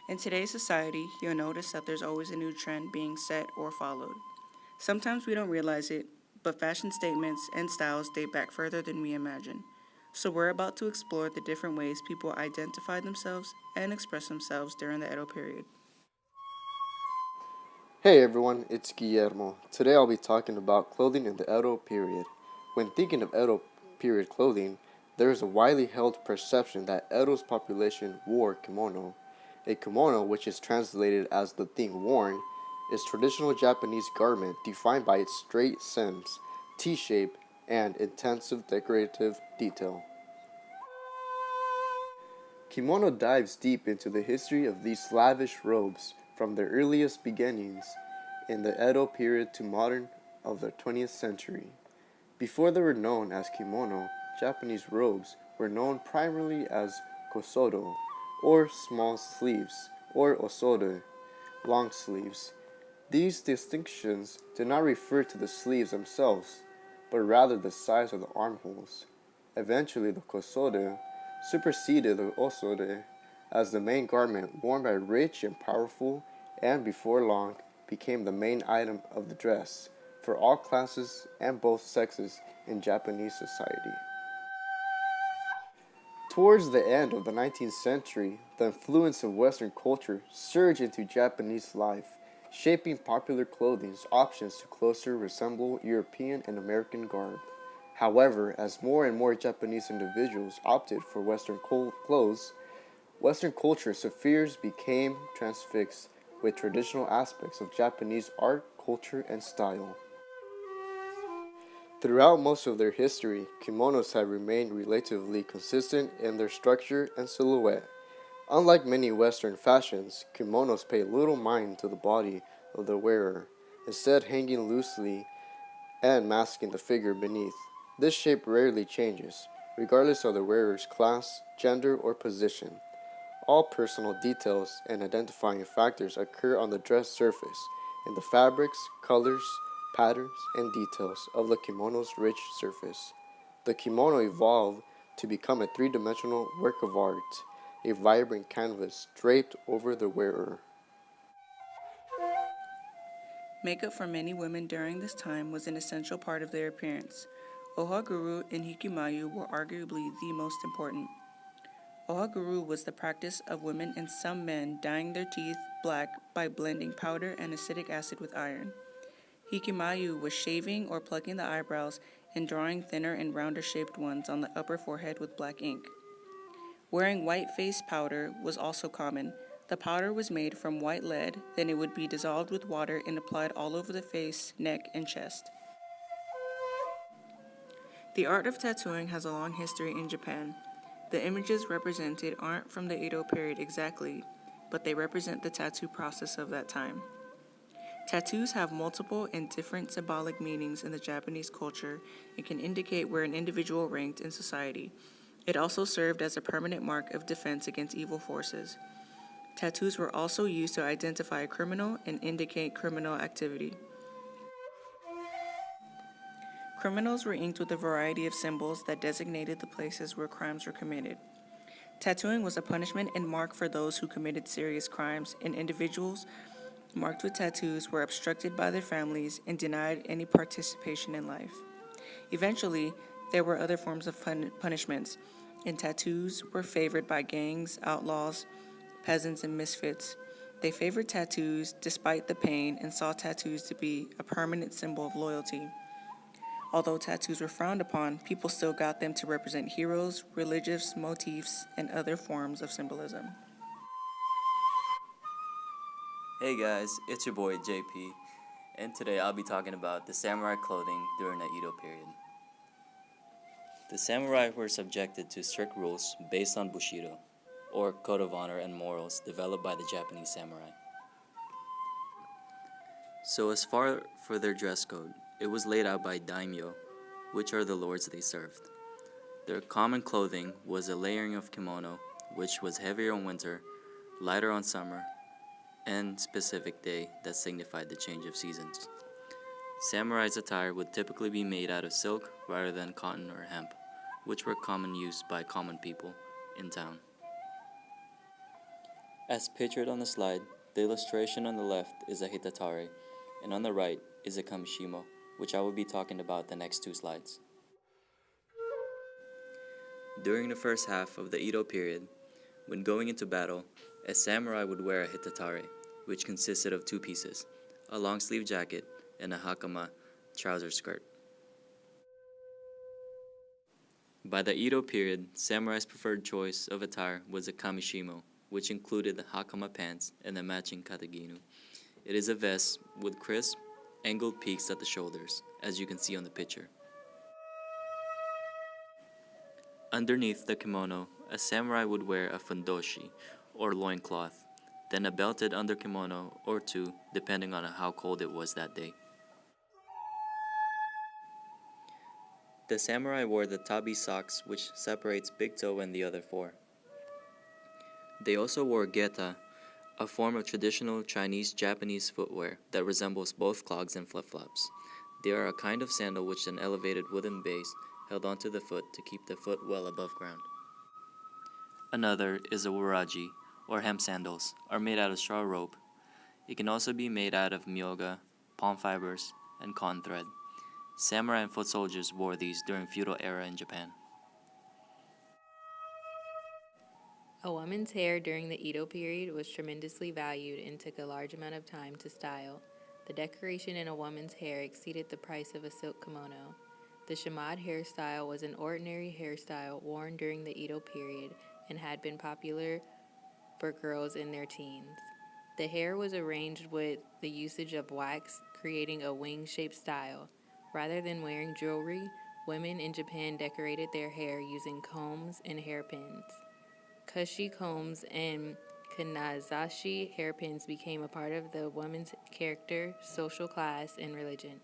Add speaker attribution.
Speaker 1: In today's society, you'll notice that there's always a new trend being set or followed. Sometimes we don't realize it, but fashion statements and styles date back further than we imagine. So we're about to explore the different ways people identify themselves and express themselves during the Edo period.
Speaker 2: Hey everyone, it's Guillermo. Today I'll be talking about clothing in the Edo period. When thinking of Edo period clothing, there is a widely held perception that Edo's population wore kimono. A kimono, which is translated as the thing worn, is traditional Japanese garment defined by its straight seams, T-shape, and intensive decorative detail. Kimono dives deep into the history of these lavish robes from their earliest beginnings in the Edo period to modern of the 20th century. Before they were known as kimono, Japanese robes were known primarily as kosodo, or small sleeves, or osode, long sleeves. These distinctions do not refer to the sleeves themselves, but rather the size of the armholes. Eventually, the kosode superseded the osode as the main garment worn by rich and powerful, and before long became the main item of the dress for all classes and both sexes in Japanese society. Towards the end of the 19th century, the influence of Western culture surged into Japanese life, shaping popular clothing options to closer resemble European and American garb. However, as more and more Japanese individuals opted for Western clothes, Western culture spheres became transfixed with traditional aspects of Japanese art, culture, and style. Throughout most of their history, kimonos have remained relatively consistent in their structure and silhouette. Unlike many Western fashions, kimonos pay little mind to the body of the wearer, instead hanging loosely and masking the figure beneath. This shape rarely changes, regardless of the wearer's class, gender, or position. All personal details and identifying factors occur on the dress surface, in the fabrics, colors, patterns, and details of the kimono's rich surface. The kimono evolved to become a three-dimensional work of art, a vibrant canvas draped over the wearer.
Speaker 1: Makeup for many women during this time was an essential part of their appearance. Ohaguru and hikimayu were arguably the most important. Ohaguru was the practice of women and some men dyeing their teeth black by blending powder and acetic acid with iron. Hikimayu was shaving or plucking the eyebrows and drawing thinner and rounder shaped ones on the upper forehead with black ink. Wearing white face powder was also common. The powder was made from white lead, then it would be dissolved with water and applied all over the face, neck, and chest. The art of tattooing has a long history in Japan. The images represented aren't from the Edo period exactly, but they represent the tattoo process of that time. Tattoos have multiple and different symbolic meanings in the Japanese culture and can indicate where an individual ranked in society. It also served as a permanent mark of defense against evil forces. Tattoos were also used to identify a criminal and indicate criminal activity. Criminals were inked with a variety of symbols that designated the places where crimes were committed. Tattooing was a punishment and mark for those who committed serious crimes, and individuals marked with tattoos were obstructed by their families and denied any participation in life. Eventually, there were other forms of punishments, and tattoos were favored by gangs, outlaws, peasants, and misfits. They favored tattoos despite the pain and saw tattoos to be a permanent symbol of loyalty. Although tattoos were frowned upon, people still got them to represent heroes, religious motifs, and other forms of symbolism.
Speaker 3: Hey guys, it's your boy JP, and today I'll be talking about the samurai clothing during the Edo period. The samurai were subjected to strict rules based on Bushido, or code of honor and morals developed by the Japanese samurai. So as far for their dress code, it was laid out by daimyo, which are the lords they served. Their common clothing was a layering of kimono, which was heavier in winter, lighter on summer, and specific day that signified the change of seasons. Samurai's attire would typically be made out of silk rather than cotton or hemp, which were common use by common people in town. As pictured on the slide, the illustration on the left is a hitatari, and on the right is a kamishimo, which I will be talking about the next two slides. During the first half of the Edo period, when going into battle, a samurai would wear a hitatari, which consisted of two pieces, a long-sleeve jacket and a hakama trouser skirt. By the Edo period, samurai's preferred choice of attire was a kamishimo, which included the hakama pants and the matching kataginu. It is a vest with crisp, angled peaks at the shoulders, as you can see on the picture. Underneath the kimono, a samurai would wear a fundoshi, or loincloth, then a belted underkimono or two, depending on how cold it was that day. The samurai wore the tabi socks, which separates big toe and the other four. They also wore geta, a form of traditional Chinese-Japanese footwear that resembles both clogs and flip-flops. They are a kind of sandal with an elevated wooden base held onto the foot to keep the foot well above ground. Another is a waraji, or hemp sandals, are made out of straw rope. It can also be made out of myoga, palm fibers, and cotton thread. Samurai and foot soldiers wore these during feudal era in Japan.
Speaker 4: A woman's hair during the Edo period was tremendously valued and took a large amount of time to style. The decoration in a woman's hair exceeded the price of a silk kimono. The shamad hairstyle was an ordinary hairstyle worn during the Edo period and had been popular for girls in their teens. The hair was arranged with the usage of wax, creating a wing-shaped style. Rather than wearing jewelry, women in Japan decorated their hair using combs and hairpins. Kushi combs and kanazashi hairpins became a part of the woman's character, social class, and religion.